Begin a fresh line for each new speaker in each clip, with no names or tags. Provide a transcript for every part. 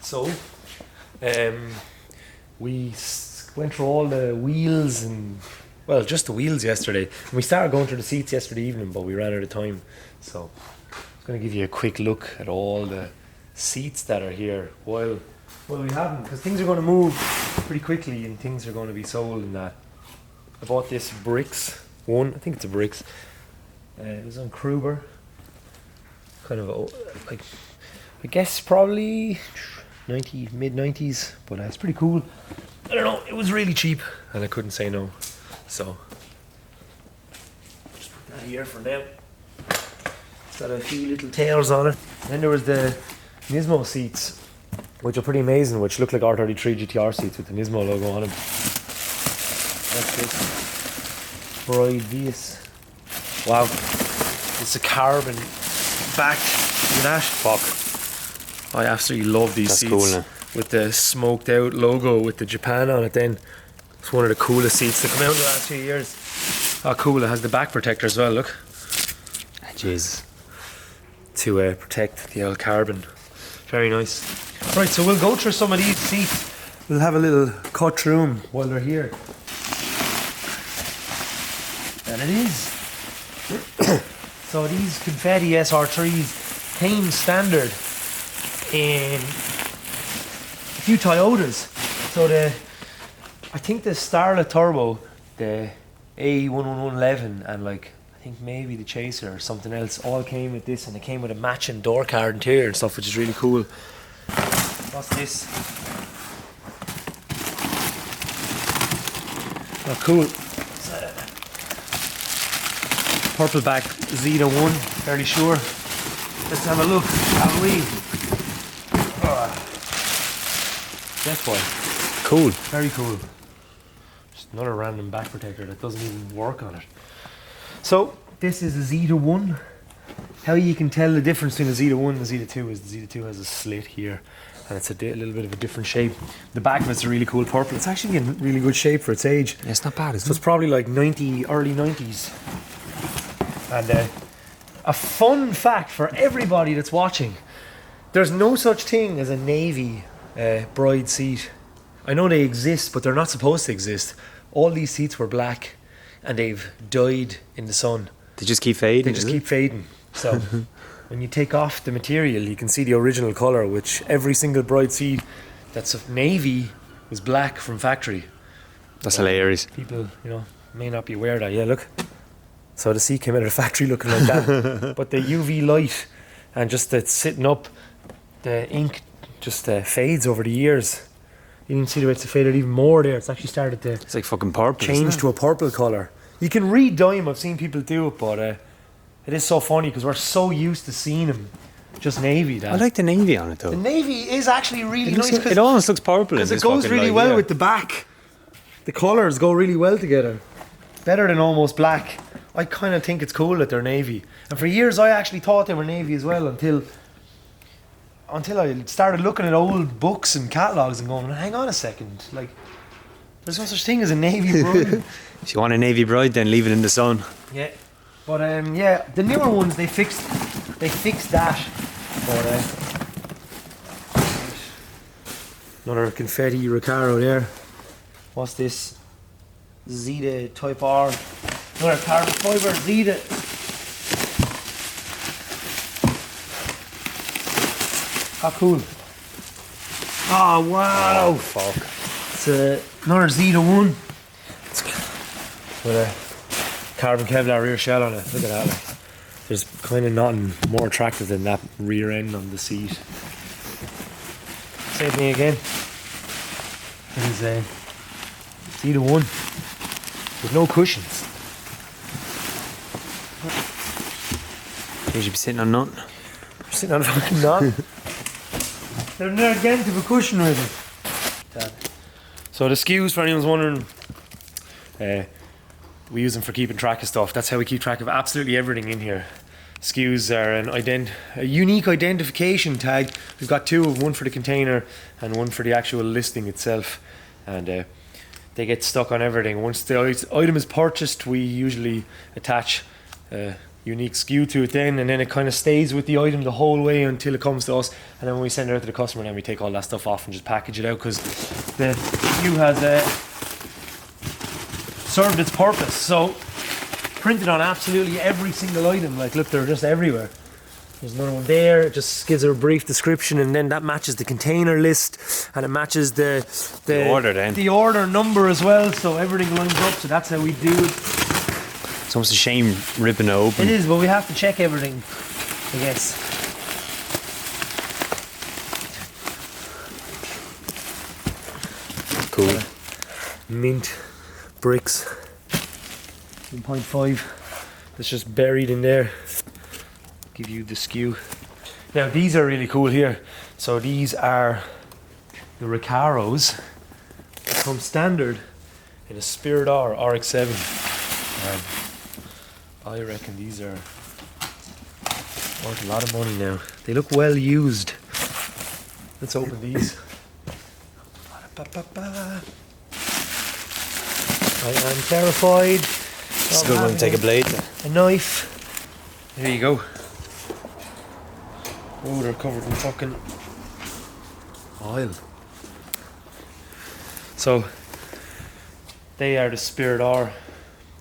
So, we went through all the wheels and, well, just the wheels yesterday. And we started going through the seats yesterday evening, but we ran out of time. So, I'm going to give you a quick look at all the seats that are here while we haven't, because things are going to move pretty quickly and things are going to be sold and that. I bought this Bricks one, I think it's a Bricks. It was on Kruger. Kind of like, I guess probably mid-90s, but it's pretty cool. I don't know, it was really cheap and I couldn't say no. So, just put that here for now. It's got a few little tails on it. And then there was the Nismo Seats, which are pretty amazing, which look like R33 Gtr Seats with the Nismo logo on them. That's this. Bride Vias. Wow. It's a carbon back. Look at that. Fuck. I absolutely love these seats. Cool, now. With the smoked out logo with the Japan on it then. It's one of the coolest seats that come out in the last 2 years. Oh cool, it has the back protector as well, look. Jeez. To protect the old carbon. Very nice. Right, so we'll go through some of these seats. We'll have a little cut through them while they're here. And it is. So these confetti SR3s came standard in a few Toyotas. So I think the Starlet Turbo, the A11111 and like I think maybe the Chaser or something else all came with this, and it came with a matching door card interior and stuff, which is really cool. What's this? Oh cool. Purple back Zeta 1, fairly sure. Let's have a look, shall we? Death Boy. Cool. Very cool. Just another random back protector that doesn't even work on it. So, this is a Zeta 1. How you can tell the difference between the Zeta 1 and the Zeta 2 is the Zeta 2 has a slit here. And it's a little bit of a different shape. The back of it's a really cool purple. It's actually in really good shape for its age. Yeah, it's not bad, is it? So it's probably like early 90s. And a fun fact for everybody that's watching, there's no such thing as a navy bride seat. I know they exist, but they're not supposed to exist. All these seats were black and they've died in the sun.
They just keep fading?
They just keep fading. So when you take off the material, you can see the original colour, which every single bride seat that's navy was black from factory.
That's hilarious.
People, may not be aware of that. Yeah, look. So the seat came out of the factory looking like that. But the UV light and just the sitting up, the ink just fades over the years. You can see the way it's faded even more there. It's actually started to...
It's like fucking purple,
change to a purple colour. You can re-dye them. I've seen people do it, but it is so funny because we're so used to seeing them just navy.
I like the navy on it though.
The navy is actually really nice.
It almost looks purple.
Because it goes really well with the back. The colours go really well together. Better than almost black. I kind of think it's cool that they're navy. And for years I actually thought they were navy as well until I started looking at old books and catalogues and going, hang on a second, like there's no such thing as a navy bride.
If you want a navy bride, then leave it in the sun.
Yeah. But yeah, the newer ones they fixed that. But another confetti Recaro there. What's this? Zeta Type R. Another carbon fibre Zeta. How cool. Oh wow.
Oh fuck.
It's another Zeta 1. With a carbon Kevlar rear shell on it. Look at that. Like. There's kind of nothing more attractive than that rear end on the seat. Same thing again. It is a Zeta 1 with no cushions.
You should be sitting on nothing.
I'm sitting on fucking nothing. There's no dent of a cushion with it. So the skews, for anyone's wondering, we use them for keeping track of stuff. That's how we keep track of absolutely everything in here. Skews are a unique identification tag. We've got two, one for the container and one for the actual listing itself. And they get stuck on everything. Once the item is purchased, we usually attach a unique skew to it then, and then it kind of stays with the item the whole way until it comes to us, and then when we send it out to the customer, then we take all that stuff off and just package it out, because the skew has served its purpose. So printed on absolutely every single item, like look, they're just everywhere. There's another one there. It just gives a brief description, and then that matches the container list, and it matches the
order then.
the order number as well, so everything lines up. So that's how we do it.
It's almost a shame ripping it open.
It is, but we have to check everything, I guess.
Cool.
Mint bricks. 1.5. That's just buried in there. Give you the skew. Now these are really cool here. So these are the Recaros. They come standard in a Spirit R RX-7. I reckon these are worth a lot of money now. They look well used. Let's open these. I am terrified.
It's a good one to take a blade.
A knife. There you go. Oh, they're covered in fucking oil. So they are the Spirit R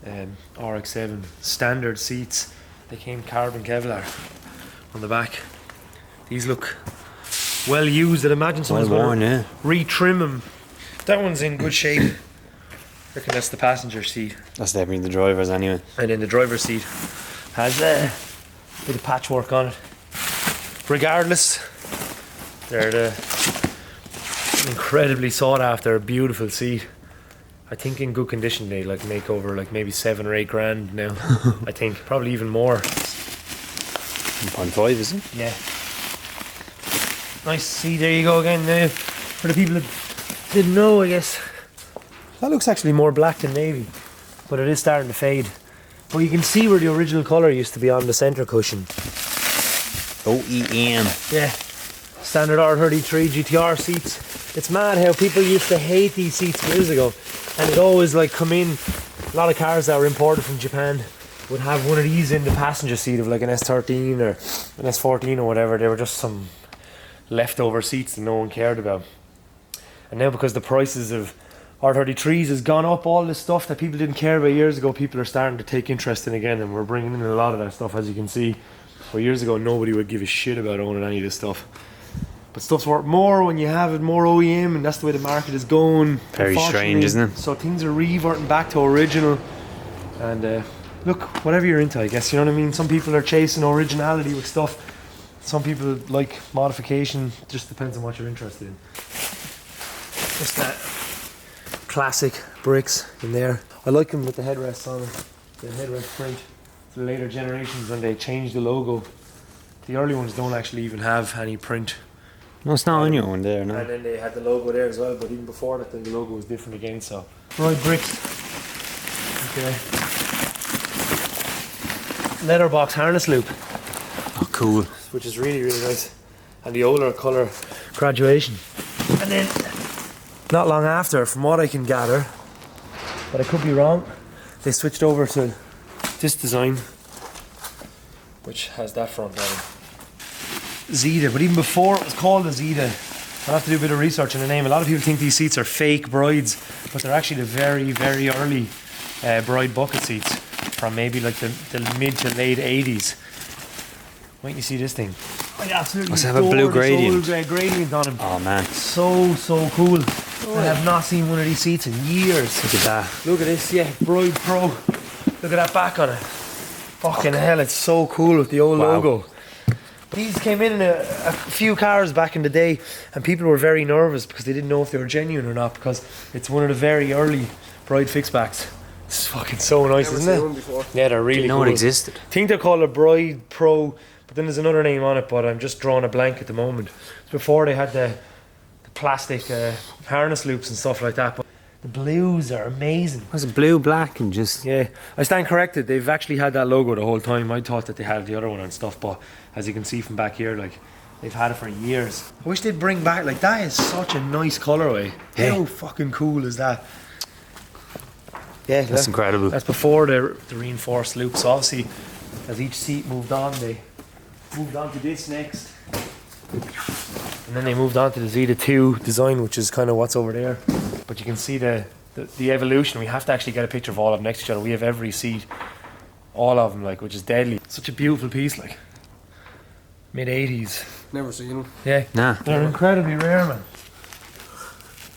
RX-7 standard seats. They came carbon Kevlar on the back. These look well used. I'd imagine someone's
Well worn,
going to
yeah.
re-trim them. That one's in good shape. I reckon that's the passenger seat.
That's definitely the driver's anyway.
And then the driver's seat has a bit of patchwork on it. Regardless, they're the incredibly sought after, beautiful seat. I think in good condition they like make over like maybe 7 or 8 grand now. I think probably even more.
1.5, isn't it?
Yeah. Nice seat. There you go again. For the people that didn't know, I guess that looks actually more black than navy, but it is starting to fade. But you can see where the original colour used to be on the centre cushion.
OEM.
Yeah, standard R33 GTR seats. It's mad how people used to hate these seats years ago, and it always like come in. A lot of cars that were imported from Japan would have one of these in the passenger seat of like an S13 or an S14 or whatever. They were just some leftover seats that no one cared about. And now because the prices of R33s has gone up, all this stuff that people didn't care about years ago, people are starting to take interest in again, and we're bringing in a lot of that stuff, as you can see. But years ago, nobody would give a shit about owning any of this stuff. But stuff's worth more when you have it more OEM, and that's the way the market is going.
Very strange, isn't it?
So things are reverting back to original. And look, whatever you're into, I guess, you know what I mean? Some people are chasing originality with stuff. Some people like modification. Just depends on what you're interested in. Just that classic bricks in there. I like them with the headrests on them. The headrest print. The later generations, when they changed the logo, the early ones don't actually even have any print.
No, it's not on your one there, no.
And then they had the logo there as well, but even before that, the logo was different again. So, right, bricks. Okay. Letterbox harness loop,
Oh, cool.
which is really, really nice, and the older colour graduation. And then, not long after, from what I can gather, but I could be wrong, they switched over to this design, which has that front on it. Zeta, but even before it was called a Zeta, I'll have to do a bit of research on the name. A lot of people think these seats are fake Brides, but they're actually the very, very early Bride bucket seats from maybe like the mid to late 80s. Wait, you see this thing? I absolutely
Does it have a blue gradient?
Gradient on them.
Oh man,
So cool. I have not seen one of these seats in years.
look at that.
Look at this, yeah, Bride Pro. Look at that back on it. Fucking hell, it's so cool with the old
Wow.
logo. These came in a few cars back in the day, and people were very nervous because they didn't know if they were genuine or not, because it's one of the very early Bride fixbacks. It's fucking so nice, isn't it? Yeah, they're really
Didn't know
cool.
it existed.
I think they're called a Bride Pro, but then there's another name on it, but I'm just drawing a blank at the moment. It's before they had the plastic harness loops and stuff like that. But the blues are amazing.
Was it blue, black, and just
Yeah, I stand corrected. They've actually had that logo the whole time. I thought that they had the other one and stuff, but as you can see from back here, like, they've had it for years. I wish they'd bring back, like, that is such a nice colourway.
Yeah.
How fucking cool is that? Yeah,
that's incredible.
That's before the reinforced loops. So obviously, as each seat moved on, they moved on to this next. And then they moved on to the Zeta 2 design, which is kind of what's over there. But you can see the evolution. We have to actually get a picture of all of them next to each other. We have every seat, all of them, like, which is deadly. Such a beautiful piece, like. Mid-80s.
Never seen them.
Yeah.
Nah.
They're incredibly rare, man.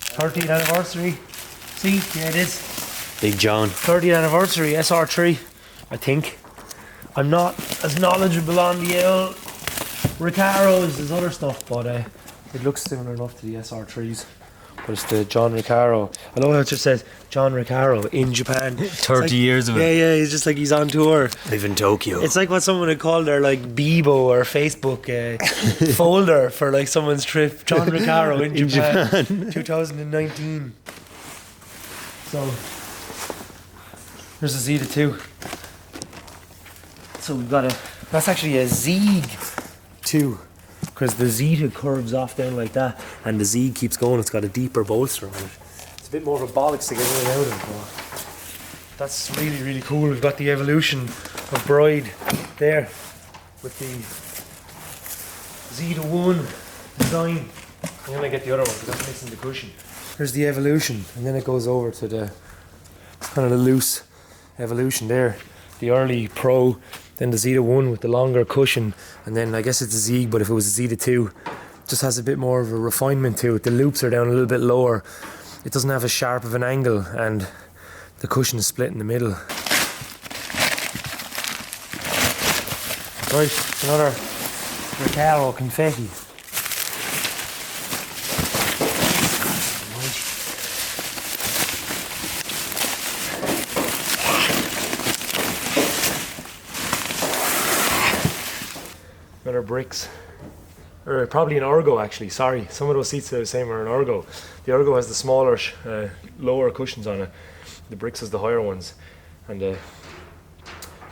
30th anniversary seat, yeah it is.
Big John.
30th anniversary SR3, I think. I'm not as knowledgeable on the old Recaros as other stuff, but it looks similar enough to the SR3s. But it's the John Recaro. I love how it just says John Recaro in Japan.
30 years of it.
Yeah, he's just like he's on tour.
Live in Tokyo.
It's like what someone would call their like Bebo or Facebook folder for like someone's trip. John Recaro in Japan 2019. So there's a Zeta 2. So we've got that's actually a Zieg 2. Because the Zeta curves off down like that, and the Z keeps going. It's got a deeper bolster on it. It's a bit more of a bollocks to get in and out of. But that's really, really cool. We've got the evolution of Bride there with the Zeta 1 design. I'm gonna get the other one because that's missing the cushion. Here's the evolution, and then it goes over to the kind of the loose evolution there. The early Pro. Then the Zeta 1 with the longer cushion, and then I guess it's a Zieg, but if it was a Zeta 2, it just has a bit more of a refinement to it. The loops are down a little bit lower. It doesn't have as sharp of an angle, and the cushion is split in the middle. Right, another Recaro confetti. Another bricks, or probably an Ergo actually, sorry. Some of those seats that I was saying were an Ergo. The Ergo has the smaller, lower cushions on it. The bricks has the higher ones. And the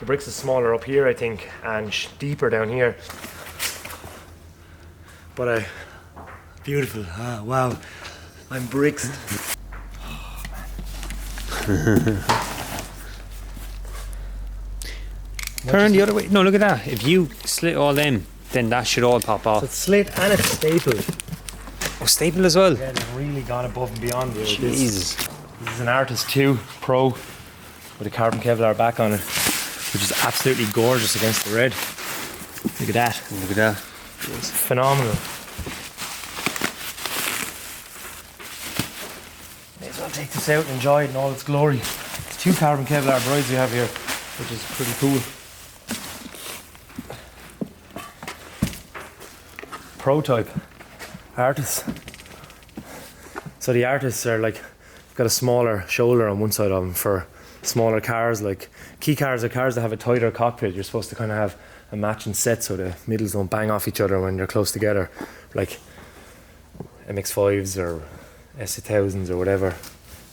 bricks is smaller up here, I think, and deeper down here. But beautiful, wow. I'm bricks.
Turn the other way. No, look at that. If you slit all them, then that should all pop off.
So it's slit and it's stapled.
Oh, staple as well.
Yeah, they've really gone above and beyond here.
Jesus.
This is an Artist 2 Pro with a carbon Kevlar back on it, which is absolutely gorgeous against the red. Look at that.
Look at that.
It's phenomenal. May as well take this out and enjoy it in all its glory. It's 2 carbon Kevlar brides we have here, which is pretty cool. Prototype Artists. So the Artists are like got a smaller shoulder on one side of them for smaller cars. Like key cars are cars that have a tighter cockpit. You're supposed to kind of have a matching set so the middles don't bang off each other when they're close together, like MX-5s or S1000s or whatever.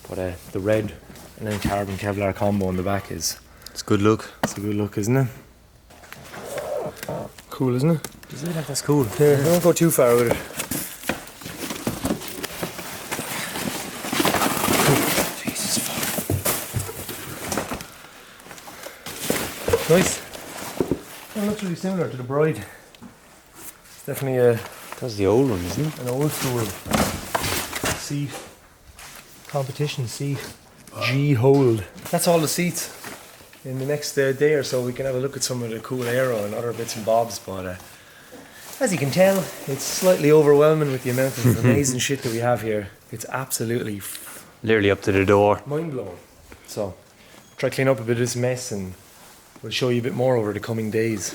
But the red and then carbon Kevlar combo on the back is
It's a good look.
it's a good look, isn't it? Cool, isn't it?
Isn't it? That's cool.
Yeah, don't go too far with it. Jesus fuck. Nice. It looks really similar to the Bride. It's definitely
That's the old one, isn't it?
an old school seat. Competition seat. G-hold. That's all the seats. In the next day or so we can have a look at some of the cool aero and other bits and bobs, but as you can tell, it's slightly overwhelming with the amount of amazing shit that we have here. It's absolutely
Literally up to the door.
mind-blowing. So, try to clean up a bit of this mess and we'll show you a bit more over the coming days.